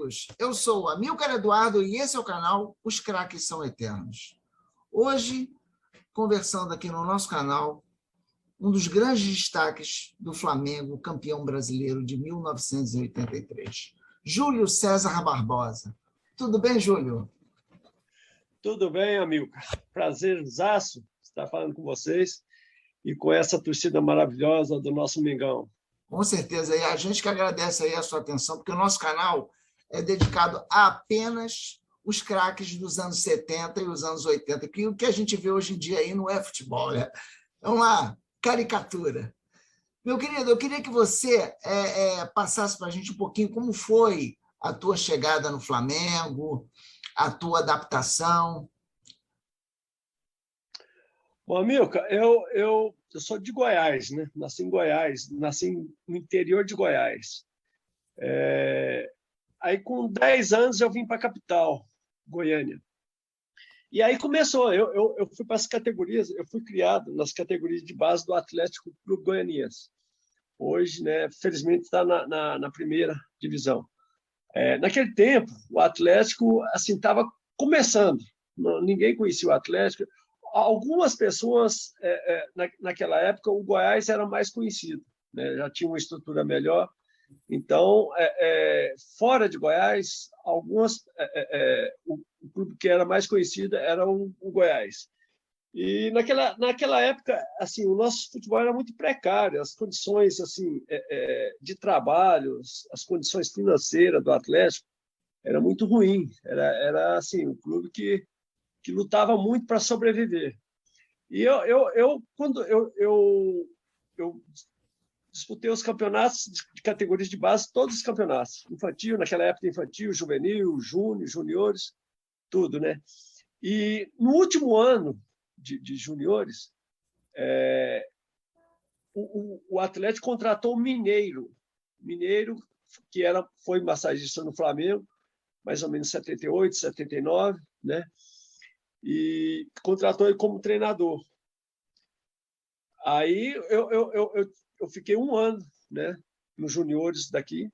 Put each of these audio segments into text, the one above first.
amigos! Eu sou o Amilcar Eduardo e esse é o canal Os Craques São Eternos. Hoje, conversando aqui no nosso canal, um dos grandes destaques do Flamengo, campeão brasileiro de 1983, Júlio César Barbosa. Tudo bem, Júlio? Tudo bem, Amilcar. Prazerzaço estar falando com vocês e com essa torcida maravilhosa do nosso Mengão. Com certeza, e a gente que agradece aí a sua atenção, porque o nosso canal é dedicado a apenas os craques dos anos 70 e os anos 80, que o que a gente vê hoje em dia aí não é futebol, né? É uma caricatura. Meu querido, eu queria que você passasse para a gente um pouquinho como foi a tua chegada no Flamengo, a tua adaptação. Bom, Amilcar, eu sou de Goiás, né? Nasci em Goiás, nasci no interior de Goiás. Aí, com 10 anos, eu vim para a capital, Goiânia. E aí começou, eu fui para as categorias, eu fui criado nas categorias de base do Atlético Clube Goianiense. Hoje, né, felizmente, está na primeira divisão. Naquele tempo, o Atlético assim estava começando, ninguém conhecia o Atlético. Algumas pessoas, naquela época, o Goiás era mais conhecido, né, já tinha uma estrutura melhor. Então, fora de Goiás, o clube que era mais conhecido era o Goiás. E naquela época, assim, o nosso futebol era muito precário, as condições assim de trabalho, as condições financeiras do Atlético era muito ruim. Era assim um clube que lutava muito para sobreviver. E quando eu disputei os campeonatos de categorias de base, todos os campeonatos, infantil, naquela época infantil, juvenil, júnior, juniores, tudo, né? E no último ano de juniores, o Atlético contratou o Mineiro, que foi massagista no Flamengo, mais ou menos 78, 79, né? E contratou ele como treinador. Aí eu fiquei um ano, né, nos juniores daqui,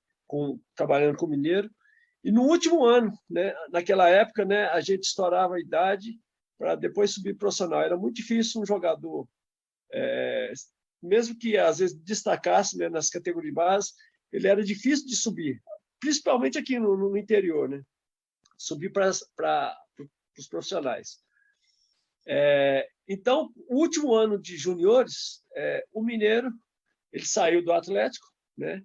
trabalhando com o Mineiro. E no último ano, né, naquela época, né, a gente estourava a idade para depois subir profissional. Era muito difícil um jogador, mesmo que às vezes destacasse, né, nas categorias de base, ele era difícil de subir, principalmente aqui no interior, né, subir para os profissionais. Então, o último ano de juniores, o Mineiro, ele saiu do Atlético, né,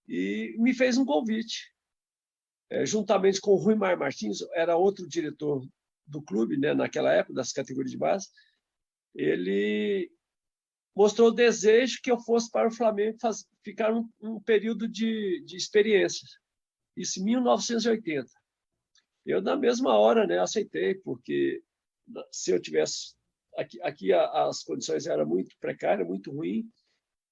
e me fez um convite. Juntamente com o Rui Mar Martins, era outro diretor do clube, né, naquela época, das categorias de base. Ele mostrou o desejo que eu fosse para o Flamengo ficar um período de experiência. Isso em 1980. Eu, na mesma hora, né, aceitei, porque se eu tivesse... Aqui as condições eram muito precárias, muito ruins,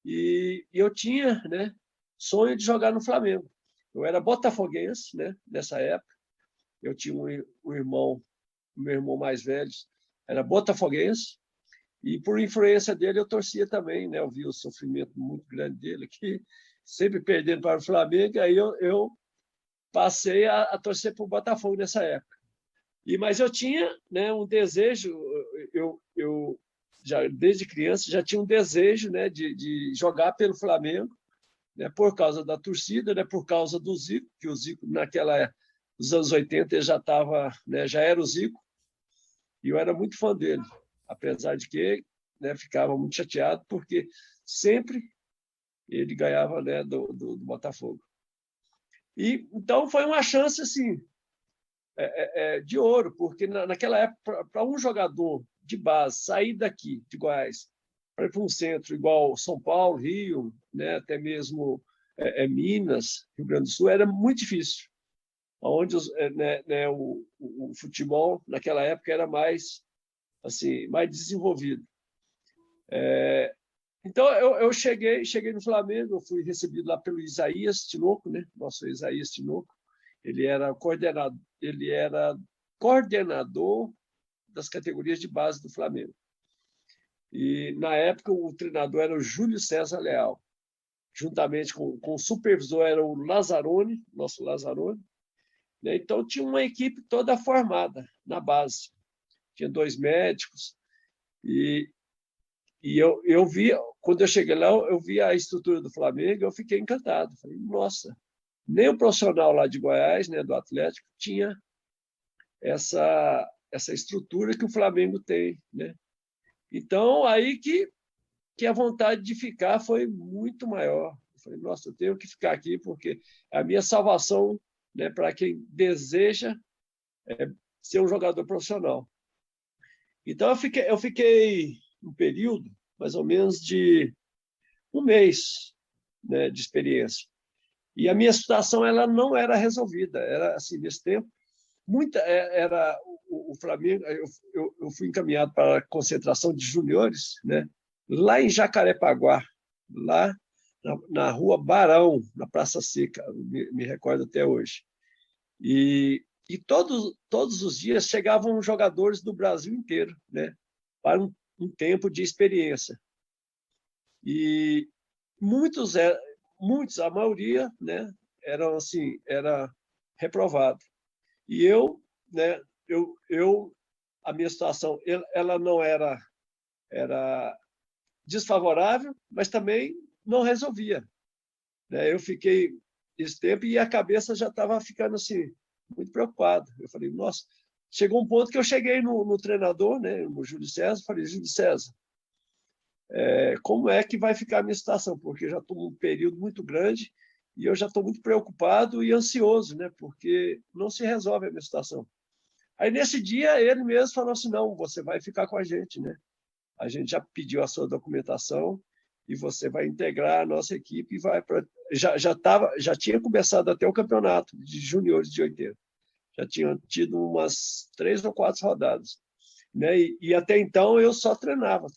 e eu tinha, né, sonho de jogar no Flamengo. Eu era botafoguense, né, nessa época. Eu tinha um irmão, o meu irmão mais velho era botafoguense, e por influência dele eu torcia também, né? Eu vi o sofrimento muito grande dele aqui, sempre perdendo para o Flamengo, aí eu passei a torcer para o Botafogo nessa época. Mas eu tinha, né, um desejo, eu já desde criança já tinha um desejo, né, de jogar pelo Flamengo, né, por causa da torcida, né, por causa do Zico, que o Zico, nos anos 80, ele já estava, né, já era o Zico, e eu era muito fã dele, apesar de que, né, ficava muito chateado, porque sempre ele ganhava, né, do Botafogo. Então, foi uma chance assim, de ouro, porque naquela época, para um jogador de base sair daqui, de Goiás, para ir para um centro igual São Paulo, Rio, né, até mesmo Minas, Rio Grande do Sul, era muito difícil. Onde o futebol, naquela época, era mais, assim, mais desenvolvido. Então, eu cheguei no Flamengo, eu fui recebido lá pelo Isaías Tinoco, né, nosso Isaías Tinoco. Ele era coordenador das categorias de base do Flamengo. E, na época, o treinador era o Júlio César Leal. Juntamente com o supervisor era o Lazzaroni, nosso Lazzaroni, né? Então, tinha uma equipe toda formada na base. Tinha 2 médicos. E eu vi, quando eu cheguei lá, eu vi a estrutura do Flamengo, eu fiquei encantado. Falei, nossa, nem o profissional lá de Goiás, né, do Atlético, tinha essa estrutura que o Flamengo tem, né? Então, aí que a vontade de ficar foi muito maior. Eu falei, nossa, eu tenho que ficar aqui porque é a minha salvação, né, para quem deseja ser um jogador profissional. Então, eu fiquei um período, mais ou menos, de 1 mês, né, de experiência. E a minha situação ela não era resolvida. Era assim, nesse tempo, era o Flamengo. Eu fui encaminhado para a concentração de juniores, né, lá em Jacarepaguá, lá na Rua Barão, na Praça Seca, me recordo até hoje. E todos os dias chegavam jogadores do Brasil inteiro, né, para um tempo de experiência. E muitos, a maioria, né, era reprovado. E eu, né, a minha situação, ela não era desfavorável, mas também não resolvia, né? Eu fiquei esse tempo e a cabeça já estava ficando assim muito preocupada. Eu falei, nossa, chegou um ponto que eu cheguei no treinador, né, no Júlio César, falei, Júlio César, como é que vai ficar a minha situação? Porque eu já estou num período muito grande e eu já estou muito preocupado e ansioso, né? Porque não se resolve a minha situação. Aí, nesse dia, ele mesmo falou assim, não, você vai ficar com a gente, né? A gente já pediu a sua documentação e você vai integrar a nossa equipe e vai para... Já tinha começado até o campeonato de juniores de 80. Já tinha tido umas 3 ou 4 rodadas. Né? E até então eu só treinava,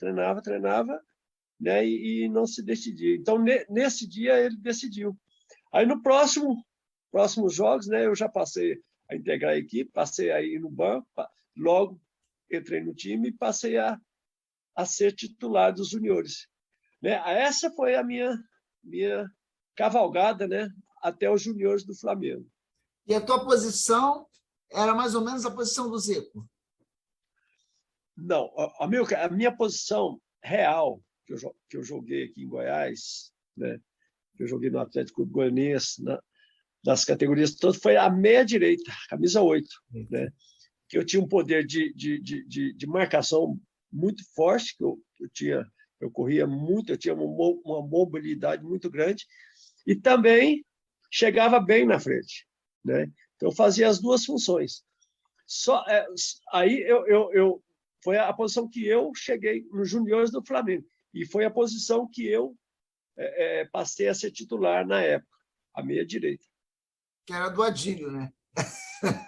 né? E não se decidia. Então, nesse dia, ele decidiu. Aí, no próximos jogos, né, eu já passei a integrar a equipe, passei a ir no banco, logo entrei no time e passei a ser titular dos juniores. Né? Essa foi a minha cavalgada, né, até os juniores do Flamengo. E a tua posição era mais ou menos a posição do Zico? Não, a minha posição real, que eu joguei aqui em Goiás, né, que eu joguei no Atlético Goianiense, das categorias todas, foi a meia-direita, camisa 8, né? Que eu tinha um poder de marcação muito forte, que eu corria muito, eu tinha uma mobilidade muito grande, e também chegava bem na frente, né? Então, eu fazia as 2 funções. Aí foi a posição que eu cheguei nos juniores do Flamengo, e foi a posição que eu passei a ser titular na época, a meia-direita. Que era do Adílio, né?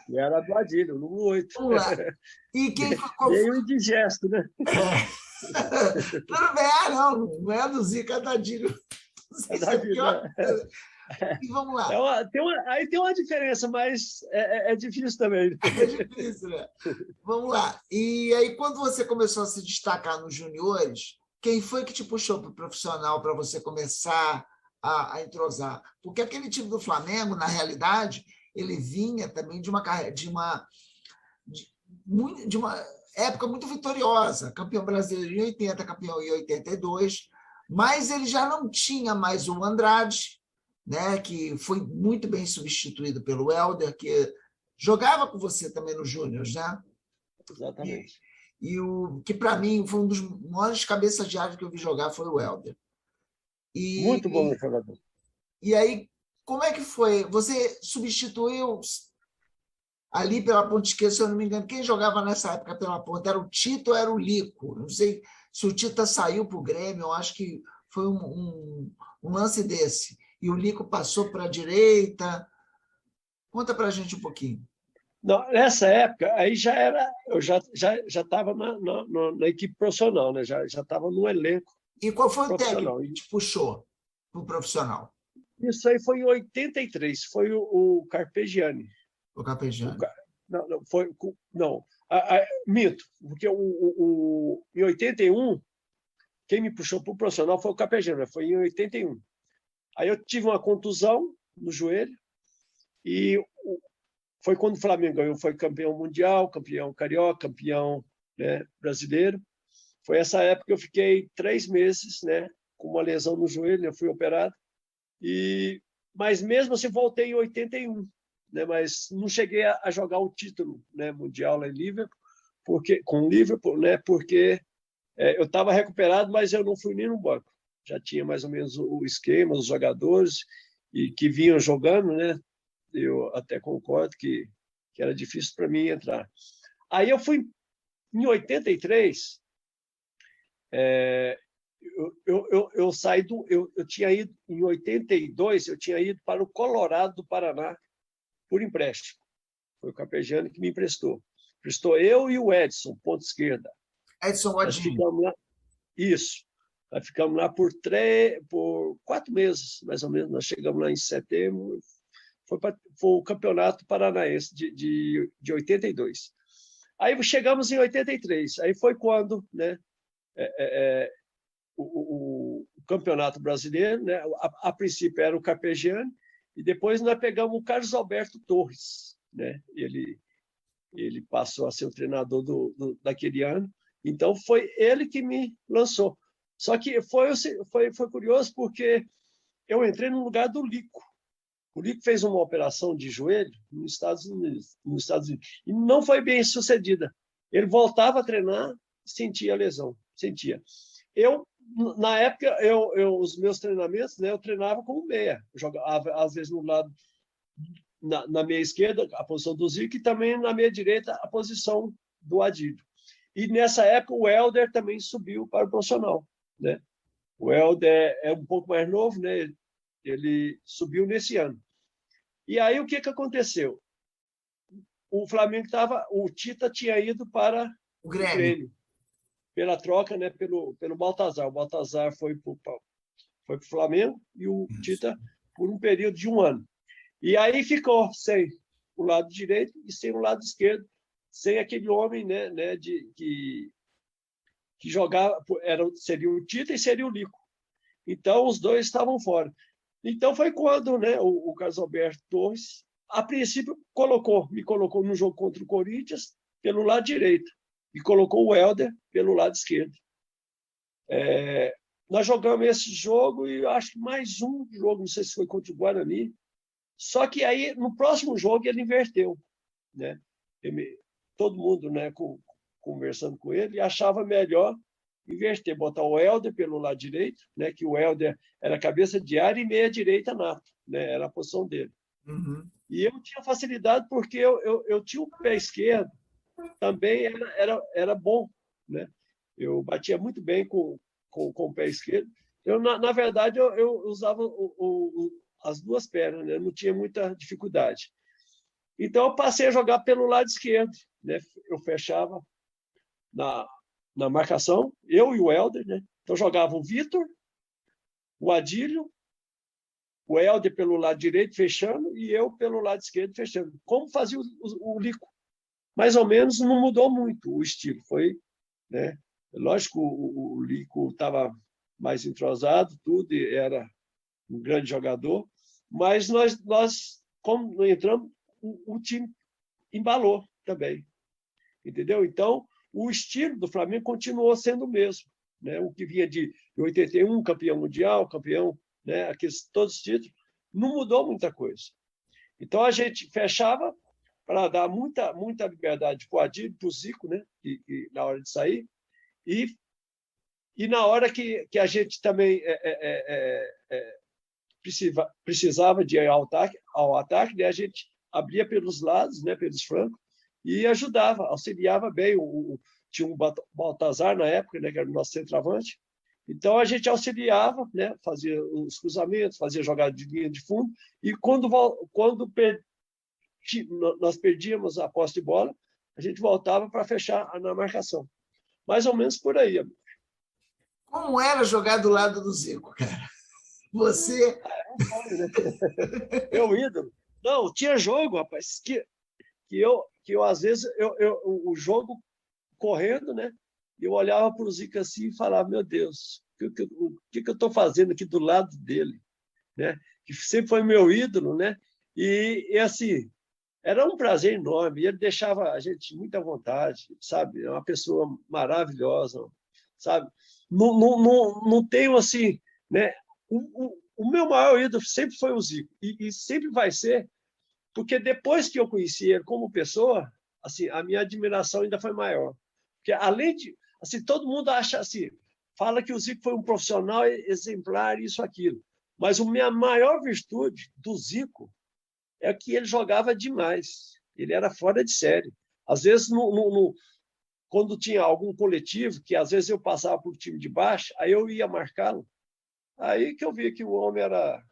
E era do Adílio, número 8. Vamos lá. E meio indigesto, né? Tudo bem, não é do Zico, é do Adílio. É do Adílio, né? E vamos lá. Aí tem uma diferença, mas é difícil também. É difícil, né? Vamos lá. E aí, quando você começou a se destacar nos juniores, quem foi que te puxou para o profissional para você começar a entrosar? Porque aquele time do Flamengo, na realidade, ele vinha também de uma época muito vitoriosa, campeão brasileiro em 80, campeão em 82, mas ele já não tinha mais o Andrade, né, que foi muito bem substituído pelo Helder, que jogava com você também no Júnior, né? Exatamente. E o que, para mim, foi um dos maiores cabeças de área que eu vi jogar foi o Helder. Muito bom jogador. E aí, como é que foi? Você substituiu ali pela ponta esquerda, se eu não me engano, quem jogava nessa época pela ponta era o Tito ou era o Lico? Não sei se o Tito saiu para o Grêmio, eu acho que foi um lance desse. E o Lico passou para a direita. Conta para a gente um pouquinho. Não, nessa época, aí eu já estava na equipe profissional, né? Já estava no elenco. E qual foi o técnico que te puxou para o profissional? Isso aí foi em 83, foi o Carpegiani. O Carpegiani. Minto, porque em 81, quem me puxou para o profissional foi o Carpegiani, foi em 81. Aí eu tive uma contusão no joelho e foi quando o Flamengo ganhou, foi campeão mundial, campeão carioca, campeão, né, brasileiro. Foi essa época que eu fiquei 3 meses, né, com uma lesão no joelho, eu fui operado. Mas mesmo assim voltei em 81, né, mas não cheguei a jogar o título, né, mundial lá em Liverpool, com o Liverpool, né, porque eu estava recuperado, mas eu não fui nem no banco. Já tinha mais ou menos o esquema, os jogadores e que vinham jogando, né? Eu até concordo que era difícil para mim entrar. Aí eu fui em 83. Eu saí eu tinha ido em 82. Eu tinha ido para o Colorado do Paraná por empréstimo. Foi o Carpegiani que me emprestou. Emprestou eu e o Edson, ponta esquerda. Edson Nós Odinho. ficamos lá. Isso. Nós ficamos lá por 4 meses, mais ou menos. Nós chegamos lá em setembro. Foi o Campeonato Paranaense de 82. Aí chegamos em 83. Aí foi quando, né, o Campeonato Brasileiro, né, a princípio era o Carpegiani, e depois nós pegamos o Carlos Alberto Torres. Né? Ele passou a ser o treinador daquele ano. Então, foi ele que me lançou. Só que foi curioso porque eu entrei no lugar do Lico. O Lico fez uma operação de joelho nos Estados Unidos, e não foi bem sucedida. Ele voltava a treinar, sentia a lesão, sentia. Na época, os meus treinamentos, né, eu treinava como meia. Eu jogava, às vezes, no lado, na meia esquerda, a posição do Zico, e também na meia direita, a posição do Adílio. E nessa época, o Helder também subiu para o profissional. Né? O Helder é um pouco mais novo, né? Ele subiu nesse ano. E aí o que aconteceu? O Flamengo o Tita tinha ido para o Grêmio pela troca, né? Pelo Baltazar. O Baltazar foi para o Flamengo e o Tita por um período de 1 ano. E aí ficou sem o lado direito e sem o lado esquerdo, sem aquele homem, né? Que jogava, seria o Tita e seria o Lico. Então, os dois estavam fora. Então, foi quando, né, o Carlos Alberto Torres, a princípio, me colocou no jogo contra o Corinthians pelo lado direito e colocou o Helder pelo lado esquerdo. Nós jogamos esse jogo e acho que mais um jogo, não sei se foi contra o Guarani. Só que aí, no próximo jogo, ele inverteu. Né? Todo mundo, né, conversando com ele, achava melhor inverter, botar o Helder pelo lado direito, né, que o Helder era cabeça de área e meia direita nato, né, era a posição dele. Uhum. E eu tinha facilidade porque eu tinha o pé esquerdo, também era bom. Né? Eu batia muito bem com o pé esquerdo. Na verdade, eu usava as duas pernas, né? Não tinha muita dificuldade. Então, eu passei a jogar pelo lado esquerdo. Né? Eu fechava na marcação, eu e o Helder. Né? Então, jogava o Vitor, o Adílio, o Helder pelo lado direito, fechando, e eu pelo lado esquerdo, fechando. Como fazia o Lico. Mais ou menos, não mudou muito o estilo. Foi, né? Lógico, o Lico estava mais entrosado, tudo, e era um grande jogador, mas nós como entramos, o time embalou também. Entendeu? Então, o estilo do Flamengo continuou sendo o mesmo. Né? O que vinha de 81, campeão mundial, campeão, né? Todos os títulos, não mudou muita coisa. Então, a gente fechava para dar muita liberdade para o Adílio, para o Zico, né? Na hora de sair, e na hora que a gente também precisava de ir ao ataque, né? A gente abria pelos lados, né? Pelos flancos, e ajudava, auxiliava bem. Tinha um Baltazar na época, né? Que era o nosso centroavante. Então, a gente auxiliava, né? Fazia os cruzamentos, fazia jogada de linha de fundo, e quando nós perdíamos a posse de bola, a gente voltava para fechar na marcação. Mais ou menos por aí, amigo. Como era jogar do lado do Zico, cara? Você... Meu ídolo. Não, tinha jogo, rapaz, que eu às vezes, o jogo correndo, né? Eu olhava para o Zico assim e falava, meu Deus, o que eu estou fazendo aqui do lado dele? Né? Que sempre foi meu ídolo, né? E assim, Era um prazer enorme. E ele deixava a gente muito à vontade, sabe? É uma pessoa maravilhosa, sabe? Não tenho assim, né? O meu maior ídolo sempre foi o Zico e sempre vai ser, porque depois que eu conheci ele como pessoa, assim, a minha admiração ainda foi maior. Porque além de, assim, todo mundo acha assim, fala que o Zico foi um profissional exemplar, isso, aquilo. Mas a minha maior virtude do Zico é que ele jogava demais. Ele era fora de série. Às vezes, quando tinha algum coletivo, que às vezes eu passava por time de baixo, aí eu ia marcá-lo. Aí que eu vi que o homem era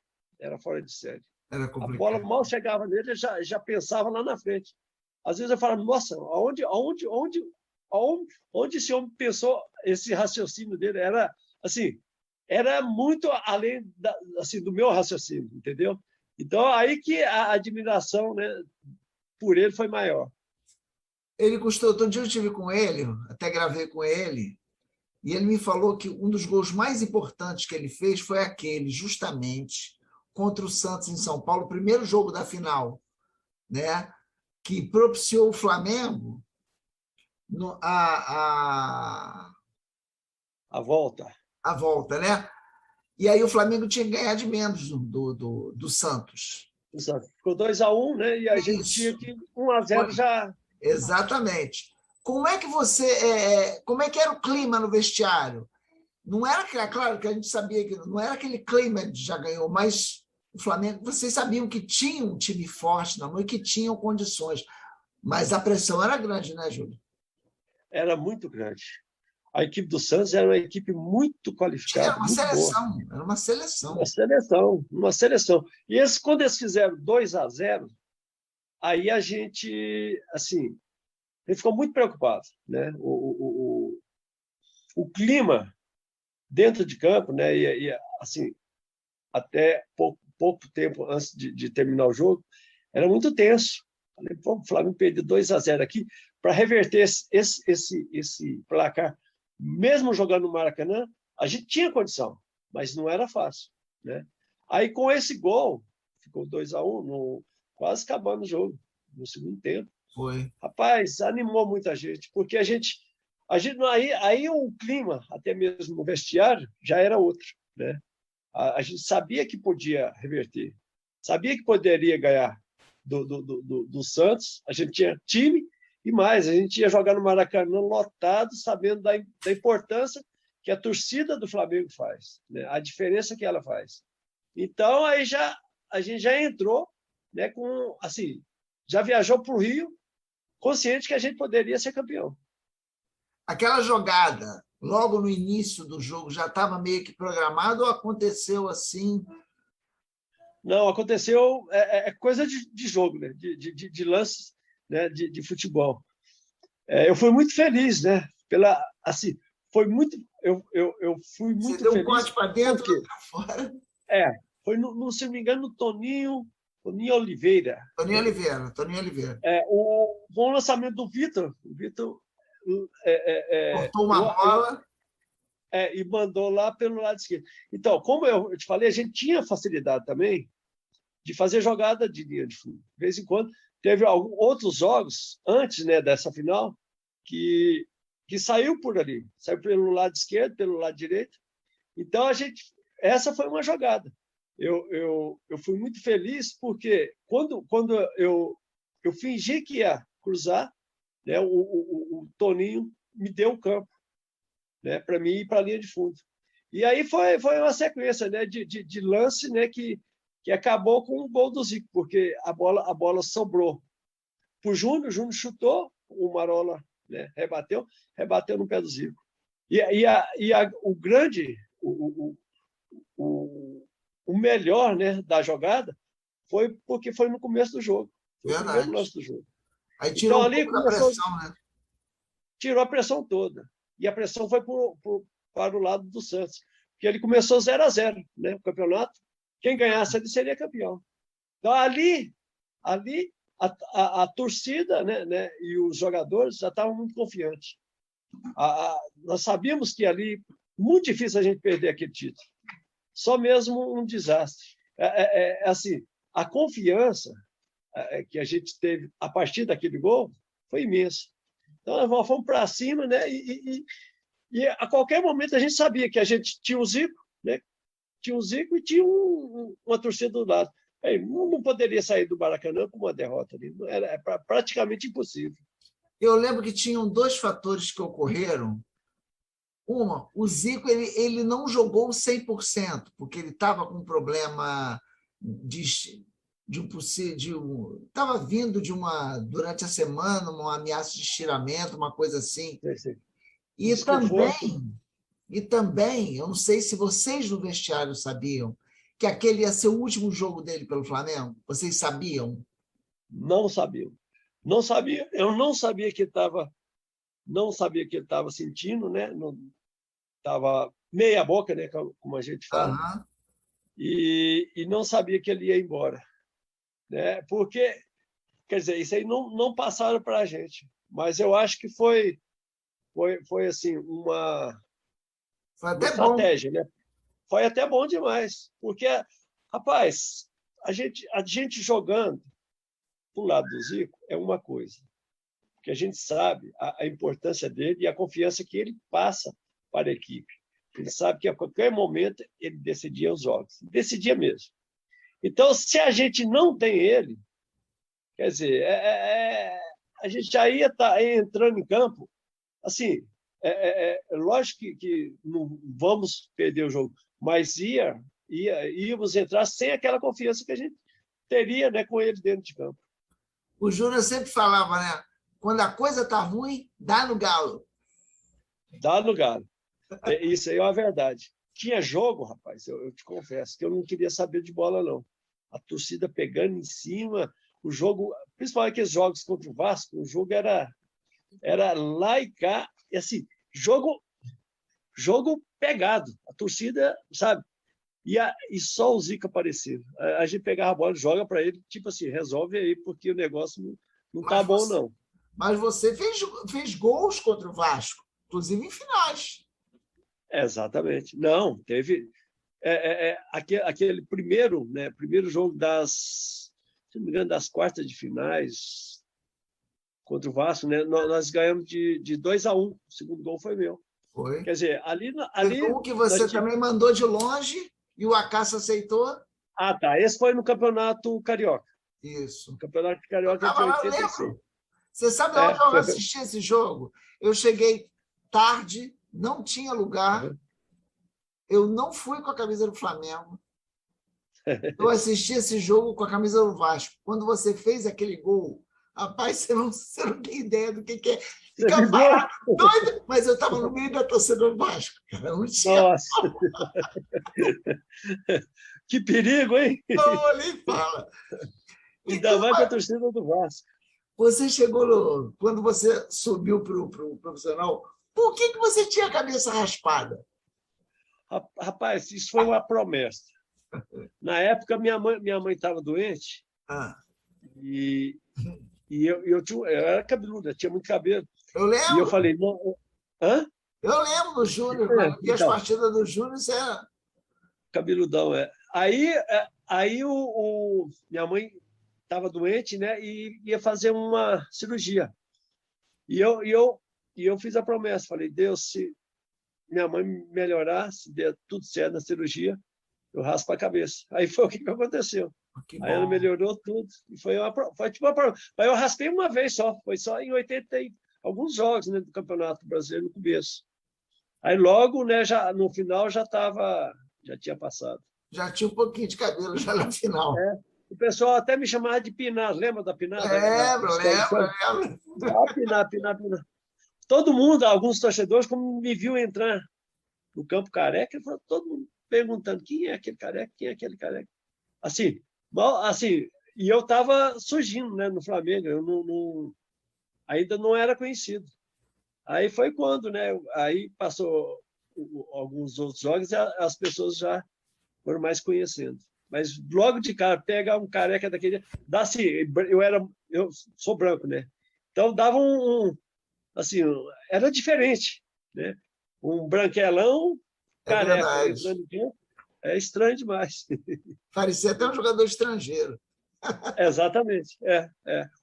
fora de série. Era A bola complicado. mal chegava nele, ele já pensava lá na frente. Às vezes eu falava, nossa, onde esse homem pensou esse raciocínio dele? Era assim, era muito além assim, do meu raciocínio, entendeu? Então, aí que a admiração, né, por ele foi maior. Ele custou, todo dia eu estive com ele, até gravei com ele, e ele me falou que um dos gols mais importantes que ele fez foi aquele, justamente, contra o Santos em São Paulo, o primeiro jogo da final, né? Que propiciou o Flamengo no, A volta. a volta, né? E aí o Flamengo tinha que ganhar de menos do Santos. Ficou 2-1, né? E a gente tinha Isso, que 1-0 já. exatamente. Como é que era o clima no vestiário? Não era, claro que a gente sabia que não era aquele clima de já ganhou, mas o Flamengo, vocês sabiam que tinha um time forte na mão e que tinham condições, mas a pressão era grande, né, Júlio? Era muito grande. A equipe do Santos era uma equipe muito Era qualificada, uma muito boa. seleção, era uma Uma seleção. seleção, uma seleção. E eles, quando eles fizeram 2-0, aí a gente, assim, ele ficou muito preocupado, né? O clima dentro de campo, né? Assim, até pouco tempo antes de terminar o jogo, era muito tenso. Falei, pô, o Flamengo perdeu 2-0 aqui para reverter esse placar. Mesmo jogando no Maracanã, a gente tinha condição, mas não era fácil, né? Aí, com esse gol, ficou 2-1, quase acabando o jogo, no segundo tempo. Foi. Rapaz, animou muita gente, porque aí o clima, até mesmo no vestiário, já era outro, né? A gente sabia que podia reverter, sabia que poderia ganhar do Santos, a gente tinha time e mais, a gente ia jogar no Maracanã lotado, sabendo da importância que a torcida do Flamengo faz, né? A diferença que ela faz. Então, a gente já entrou, né, com, assim, já viajou para o Rio, consciente que a gente poderia ser campeão. Aquela jogada, logo no início do jogo, já estava meio que programado ou aconteceu assim? Não, aconteceu, é coisa de jogo, né? De lances, né? De futebol. Eu fui muito feliz, né? Assim, foi muito, eu fui Você muito deu um feliz corte para dentro porque ou para fora? foi, se não me engano, no Toninho Oliveira, Toninho né? Oliveira, Toninho Oliveira. Com o lançamento do Vitor, o Vitor Cortou uma bola. e mandou lá pelo lado esquerdo. Então, como eu te falei, a gente tinha facilidade também de fazer jogada de linha de fundo. De vez em quando, teve outros jogos antes, né, dessa final que saiu por ali, saiu pelo lado esquerdo, pelo lado direito. Então, essa foi uma jogada. Eu fui muito feliz porque quando eu fingi que ia cruzar, né, o Toninho me deu o campo, né, para mim ir para a linha de fundo. E aí foi uma sequência, né, de lance, né, que acabou com o gol do Zico, porque a bola sobrou para o Júnior chutou, o Marola, né, rebateu no pé do Zico. O grande, o melhor, né, da jogada foi porque foi no começo do jogo. Foi o primeiro Verdade. lance do jogo. Aí tirou Então um ali pouco da começou, pressão, né? tirou a pressão toda. E a pressão foi para o lado do Santos. Porque ele começou 0-0, né, o campeonato. Quem ganhasse ele seria campeão. Então ali a torcida, né, e os jogadores já estavam muito confiantes. Nós sabíamos que ali muito difícil a gente perder aquele título. Só mesmo um desastre. Assim, a confiança que a gente teve a partir daquele gol foi imensa. Então, nós fomos para cima, né? E a qualquer momento a gente sabia que a gente tinha o Zico, né? Tinha o Zico e tinha uma torcida do lado. Aí, não poderia sair do Maracanã com uma derrota ali. Era praticamente impossível. Eu lembro que tinham dois fatores que ocorreram. Uma, o Zico ele não jogou 100%, porque ele estava com um problema estava vindo durante a semana, uma ameaça de estiramento, uma coisa assim. Sim. E também, eu não sei se vocês no vestiário sabiam, que aquele ia ser o último jogo dele pelo Flamengo. Vocês sabiam? Não sabiam. Não sabia. Eu não sabia que ele estava, não sabia que ele estava sentindo, né? Estava meia boca, né? Como a gente fala. Uhum. E não sabia que ele ia embora, né? Porque, quer dizer, isso aí não passaram para a gente. Mas eu acho que foi assim uma estratégia, né? Foi até bom demais, porque, rapaz, a gente jogando do lado do Zico é uma coisa, porque a gente sabe a importância dele e a confiança que ele passa para a equipe. Ele sabe que a qualquer momento ele decidia os jogos, decidia mesmo. Então, se a gente não tem ele, quer dizer, a gente já ia estar entrando em campo, assim, lógico que não vamos perder o jogo, mas íamos entrar sem aquela confiança que a gente teria, né, com ele dentro de campo. O Júnior sempre falava, né? Quando a coisa está ruim, dá no Galo. Dá no Galo. Isso aí é uma verdade. Tinha jogo, rapaz, eu te confesso, que eu não queria saber de bola, não. A torcida pegando em cima, o jogo, principalmente aqueles jogos contra o Vasco, o jogo era lá e cá, e assim, jogo pegado. A torcida, sabe? E só o Zico aparecer. A gente pegava a bola, joga para ele, tipo assim, resolve aí, porque o negócio não tá bom, não. Mas você fez gols contra o Vasco, inclusive em finais. Exatamente. Não, teve aquele primeiro, né, primeiro jogo se não me engano, das quartas de finais contra o Vasco, né? Nós ganhamos de 2-1. O segundo gol foi meu. Foi. Quer dizer, ali um que você também mandou de longe e o Acácio aceitou. Ah, tá. Esse foi no Campeonato Carioca. Isso. O Campeonato Carioca de 86. Você sabe onde eu assisti esse jogo? Eu cheguei tarde, não tinha lugar. Uhum. Eu não fui com a camisa do Flamengo. Eu assisti esse jogo com a camisa do Vasco. Quando você fez aquele gol, rapaz, você não tem ideia do que é. Fica parado, doido, mas eu estava no meio da torcida do Vasco. Nossa! Que perigo, hein? Não, nem fala. Ainda mais com a torcida do Vasco. Você chegou quando você subiu para o profissional, por que você tinha a cabeça raspada? Rapaz, isso foi uma promessa. Na época, minha mãe estava doente e eu era cabeludo, tinha muito cabelo. Eu lembro. E eu falei, não. Hã? Eu lembro do Júnior, porque as partidas do Júnior eram. Cabeludão, Aí minha mãe estava doente, né? E ia fazer uma cirurgia. E eu fiz a promessa, falei, Deus, se minha mãe melhorar, se der tudo certo na cirurgia, eu raspo a cabeça. Aí foi o que aconteceu. Aí ela melhorou tudo. E foi tipo uma promessa. Mas eu raspei uma vez só, foi só em 80 alguns jogos, né, do Campeonato Brasileiro no começo. Aí logo, né, no final já tinha passado. Já tinha um pouquinho de cabelo já no final. O pessoal até me chamava de Pinar, lembra da Pinar? Lembro. Pinar. Todo mundo, alguns torcedores, como me viu entrar no campo careca, todo mundo perguntando quem é aquele careca, quem é aquele careca. Assim, e eu estava surgindo, né, no Flamengo, eu ainda não era conhecido. Aí foi quando, né? Aí passou alguns outros jogos e as pessoas já foram mais conhecendo. Mas logo de cara, pega um careca daquele, dá assim, eu sou branco, né? Então dava assim, era diferente, né? Um branquelão, careca, entrando em campo, é estranho demais. Parecia até um jogador estrangeiro. Exatamente.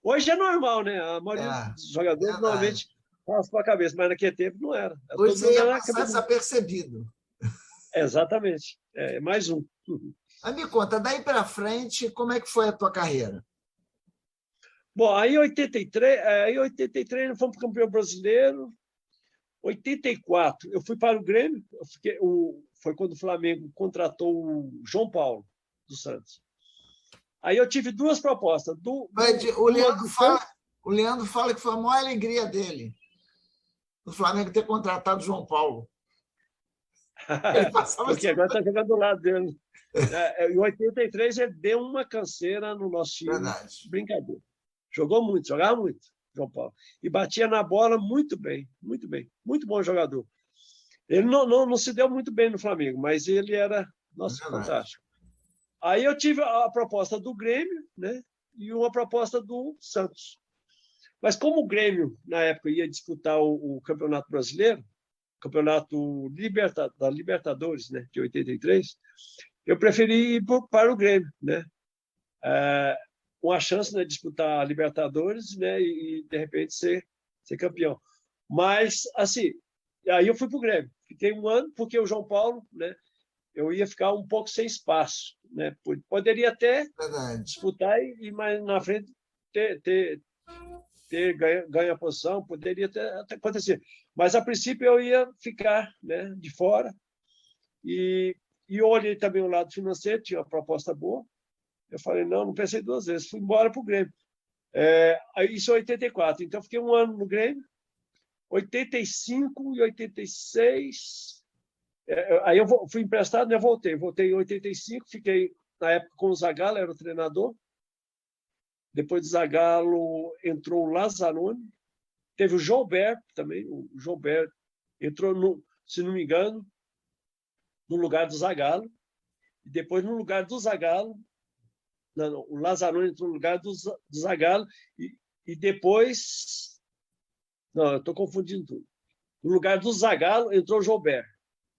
Hoje é normal, né? A maioria dos jogadores verdade. normalmente raspa a cabeça, mas naquele tempo não era. Hoje Todo você mundo ia era passar cabeludo. desapercebido. Exatamente. Mais um. Mas me conta, daí para frente, como é que foi a tua carreira? Bom, aí em 83 nós fomos campeão brasileiro. 84 eu fui para o Grêmio. Foi quando o Flamengo contratou o João Paulo dos Santos. Aí eu tive duas propostas. O Leandro fala que foi a maior alegria dele, do Flamengo ter contratado o João Paulo. Ele passava Porque agora está jogando do lado dele. Em 83 ele deu uma canseira no nosso time. Verdade. Brincadeira. Jogava muito, João Paulo. E batia na bola muito bem, muito bem. Muito bom jogador. Ele não se deu muito bem no Flamengo, mas ele era, nossa, fantástico. Aí eu tive a proposta do Grêmio, né? E uma proposta do Santos. Mas como o Grêmio, na época, ia disputar o Campeonato Brasileiro, Campeonato da Libertadores, né, de 83, eu preferi ir para o Grêmio, né? Uma chance, né, de disputar a Libertadores, né, e de repente ser campeão. Mas, assim, aí eu fui para o Grêmio. Fiquei um ano, porque o João Paulo, né, eu ia ficar um pouco sem espaço, né? Poderia até disputar e mais na frente ter ganho a posição, poderia até acontecer. Mas, a princípio, eu ia ficar, né, de fora. E eu olhei também o lado financeiro, tinha uma proposta boa. Eu falei, não pensei duas vezes. Fui embora para o Grêmio. Isso em 84. Então, fiquei um ano no Grêmio. 85 e 86. Aí eu fui emprestado, né? Voltei em 85, fiquei, na época, com o Zagallo, era o treinador. Depois do Zagallo entrou o Lazzaroni. Teve o João-Berto também. O João-Berto entrou, se não me engano, no lugar do Zagallo. E depois, no lugar do Zagallo, o Lazzaroni entrou no lugar do Zagallo. E depois... Não, eu estou confundindo tudo. No lugar do Zagallo entrou o João-Berto.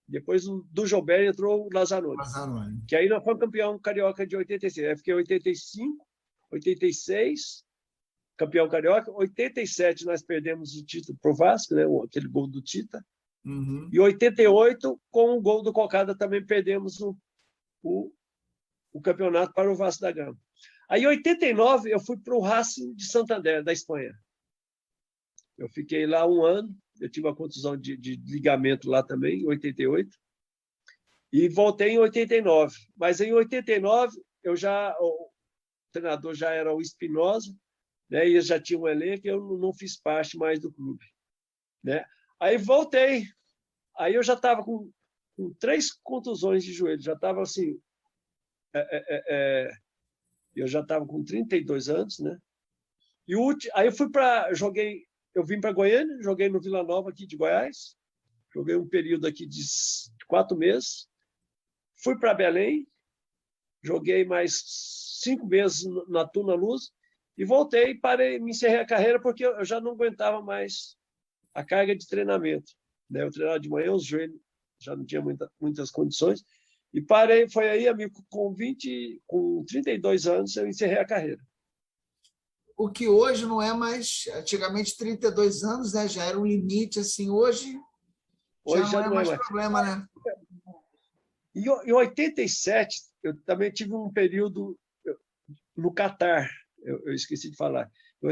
Depois do João-Berto entrou o Lazzaroni. Que aí nós fomos campeão carioca de 86. Aí fiquei 85, 86, campeão carioca. 87 nós perdemos o título para o Vasco, né? Aquele gol do Tita. Uhum. E 88, com o gol do Cocada, também perdemos o campeonato para o Vasco da Gama. Aí, em 89, eu fui para o Racing de Santander, da Espanha. Eu fiquei lá um ano. Eu tive uma contusão de ligamento lá também, em 88. E voltei em 89. Mas em 89, o treinador já era o Espinosa, né? E eu já tinha um elenco, eu não fiz parte mais do clube, né? Aí voltei. Aí eu já estava com 3 contusões de joelho. Já estava assim... eu já estava com 32 anos, né? Aí eu vim para Goiânia, joguei no Vila Nova aqui de Goiás, joguei um período aqui de 4 meses, fui para Belém, joguei mais 5 meses na Tuna Luz e voltei e parei, me encerrei a carreira porque eu já não aguentava mais a carga de treinamento, né? Eu treinava de manhã, os joelhos já não tinha muitas condições e parei. Foi aí, amigo, com 32 anos eu encerrei a carreira. O que hoje não é mais, antigamente 32 anos, né? Já era um limite, assim, hoje já não é mais problema, né? Em 87, eu também tive um período no Catar, eu esqueci de falar. Em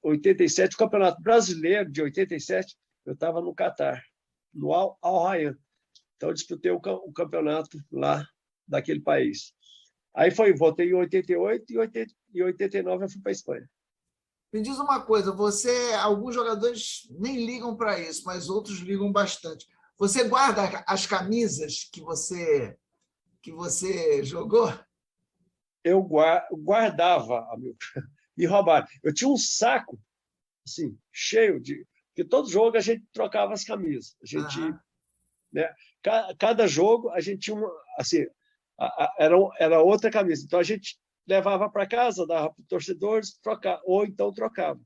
87, o Campeonato Brasileiro de 87, eu estava no Catar, no Al Rayyan. Então, eu disputei o campeonato lá daquele país. Aí voltei em 88 e 89 eu fui para a Espanha. Me diz uma coisa, alguns jogadores nem ligam para isso, mas outros ligam bastante. Você guarda as camisas que você jogou? Eu guardava, amigo. Me roubaram. Eu tinha um saco assim, cheio de... Porque todo jogo a gente trocava as camisas. A gente, né? Cada jogo a gente tinha uma, assim, era outra camisa. Então a gente levava para casa, dava para os torcedores, ou então trocava.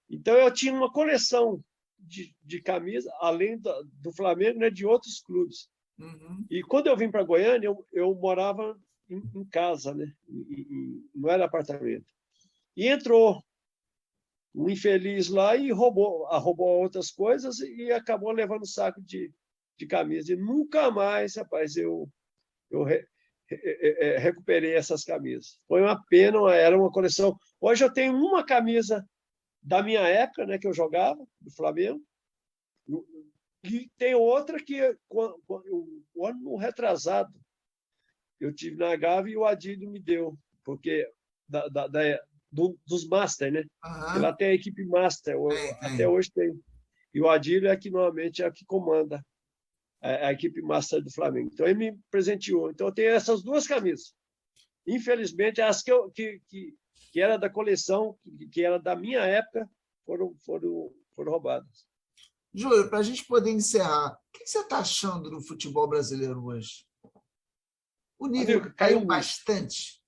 Então eu tinha uma coleção de camisas, além do Flamengo, né, de outros clubes. Uhum. E quando eu vim para Goiânia, eu morava em casa, né? Não era apartamento. E entrou um infeliz lá e roubou outras coisas e acabou levando o saco de camisa. E nunca mais, rapaz, eu recuperei essas camisas. Foi uma pena, era uma coleção. Hoje eu tenho uma camisa da minha época, né, que eu jogava, do Flamengo, e tem outra que, o ano retrasado, eu tive na Gávea e o Adílio me deu, porque dos Master, né? Porque lá tem a equipe Master, até hoje tem. E o Adílio é que normalmente é a que comanda a equipe Master do Flamengo. Então ele me presenteou. Então eu tenho essas duas camisas. Infelizmente, as que era da coleção, que era da minha época, foram roubadas. Júlio, para a gente poder encerrar, o que você está achando do futebol brasileiro hoje? O nível Amigo, caiu bastante.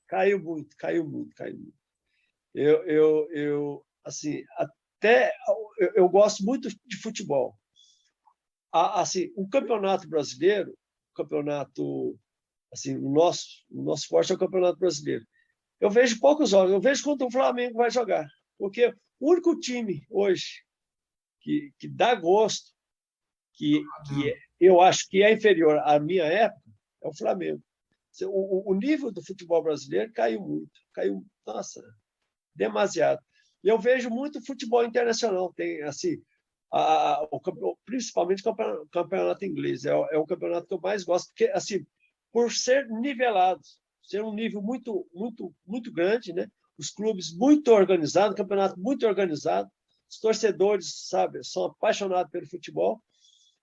Caiu muito. Assim, até eu gosto muito de futebol. Assim, o campeonato brasileiro, assim, o nosso forte é o campeonato brasileiro. Eu vejo poucos jogos, eu vejo quando o Flamengo vai jogar, porque o único time hoje que dá gosto, que eu acho que é inferior à minha época, é o Flamengo. O nível do futebol brasileiro caiu muito, nossa, demasiado. E eu vejo muito futebol internacional, tem assim, principalmente o campeonato inglês, é o campeonato que eu mais gosto, porque assim, por ser nivelado, ser um nível muito grande, né? Os clubes muito organizados, o campeonato muito organizado, os torcedores, sabe, são apaixonados pelo futebol.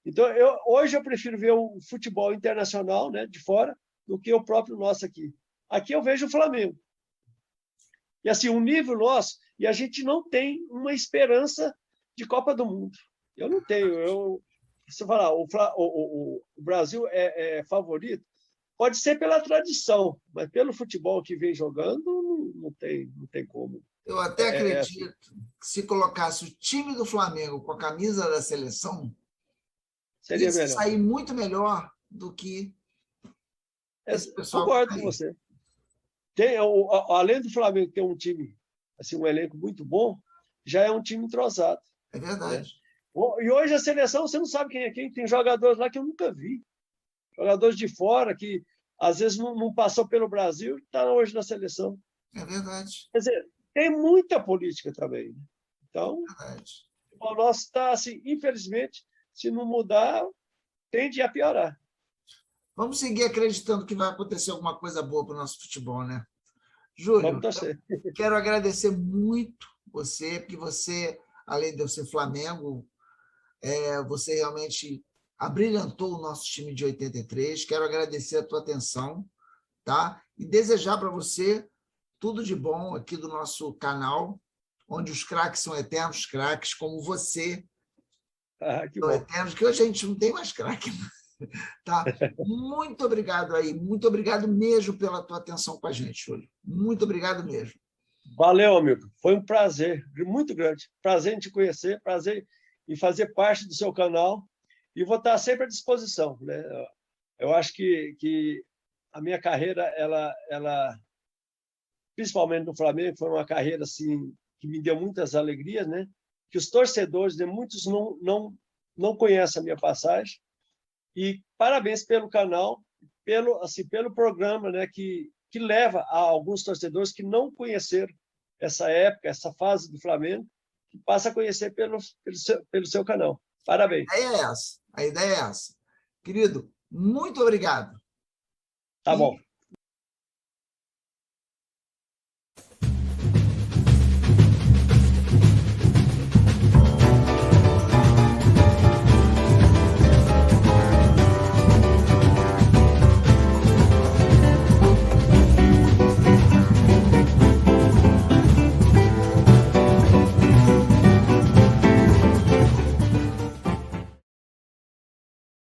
Então, hoje eu prefiro ver o futebol internacional, né, de fora, do que o próprio nosso aqui. Aqui eu vejo o Flamengo. E assim, o nível nosso, e a gente não tem uma esperança de Copa do Mundo. Eu não tenho. Se eu falar, o Brasil é favorito, pode ser pela tradição, mas pelo futebol que vem jogando, não tem como. Eu até acredito que se colocasse o time do Flamengo com a camisa da seleção, seria ia melhor. Sair muito melhor do que esse pessoal. Concordo com você. Além do Flamengo ter um time, assim, um elenco muito bom, já é um time entrosado. É verdade. Né? E hoje a seleção, você não sabe quem é quem. Tem jogadores lá que eu nunca vi. Jogadores de fora que às vezes não passou pelo Brasil e está hoje na seleção. É verdade. Quer dizer, tem muita política também. Né? Então, o nosso está assim, infelizmente, se não mudar, tende a piorar. Vamos seguir acreditando que vai acontecer alguma coisa boa para o nosso futebol, né? Júlio, quero agradecer muito você, porque você, além de eu ser Flamengo, você realmente abrilhantou o nosso time de 83. Quero agradecer a tua atenção, tá? E desejar para você tudo de bom aqui do nosso canal, onde os craques são eternos craques, como você. Que bom. Eternos, que hoje a gente não tem mais craque. Tá? Muito obrigado aí, muito obrigado mesmo pela tua atenção com a gente, Júlio. Muito obrigado mesmo. Valeu, amigo. Foi um prazer muito grande. Prazer em te conhecer, prazer em fazer parte do seu canal e vou estar sempre à disposição. Né? Eu acho que a minha carreira, ela principalmente no Flamengo, foi uma carreira assim que me deu muitas alegrias, né? Que os torcedores, né, muitos não conhecem a minha passagem. E parabéns pelo canal, pelo programa, né, que leva a alguns torcedores que não conheceram essa época, essa fase do Flamengo, que passa a conhecer pelo seu canal. Parabéns. A ideia é essa. Querido, muito obrigado. Tá bom.